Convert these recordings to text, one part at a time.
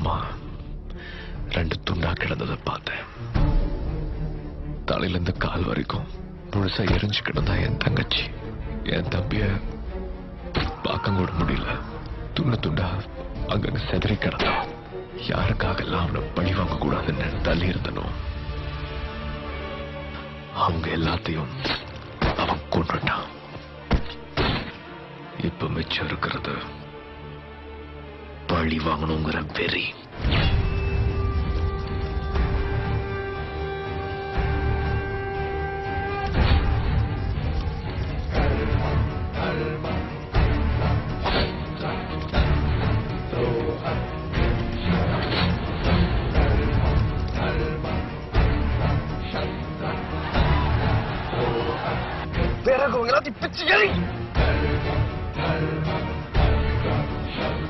அம்மா 2 துண்டா கிடந்ததை பார்த்தேன். தலையிலிருந்து கால் வரைக்கும் முழுசா எரிஞ்சு கிடந்தா என் தங்கச்சி. என் தம்பிய பார்க்க கூட முடியல. துண்டு துண்டா அங்க செதறி கிடந்தான். யாருக்காக எல்லாம் அவனை பழி வாங்க கூடாதுன்னு தள்ளி இருந்தனும் அவங்க எல்லாத்தையும் அவன் கொண்டுட்டான். இப்ப மிச்சம் இருக்கிறது பழி வாங்கணுங்கிற வெறி.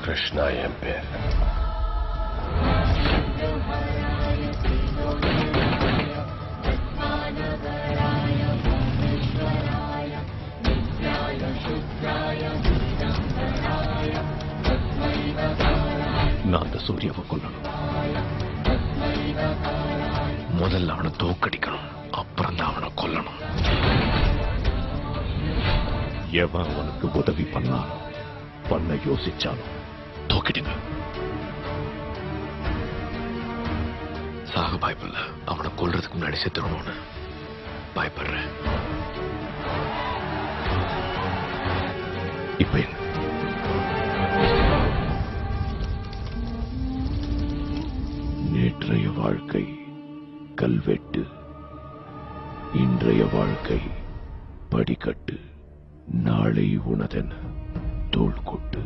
கிருஷ்ணா என் பேர். நான் அந்த சூர்யாவை கொல்லணும். முதல்ல அவனை தோக்கடிக்கணும், அப்புறம் தான் அவனை கொல்லணும். எவன் அவனுக்கு உதவி பண்ணாலும் பண்ண யோசிச்சாலும் தோக்கிடுங்க. சாக பயப்படல, அவனை கொல்றதுக்கு முன்னாடி செத்துடணும்னு பயப்படுறேன். இப்ப என்ன? நேற்றைய வாழ்க்கை கல்வெட்டு, இன்றைய வாழ்க்கை படிக்கட்டு, நாளை உனதென தோள் கொட்டு.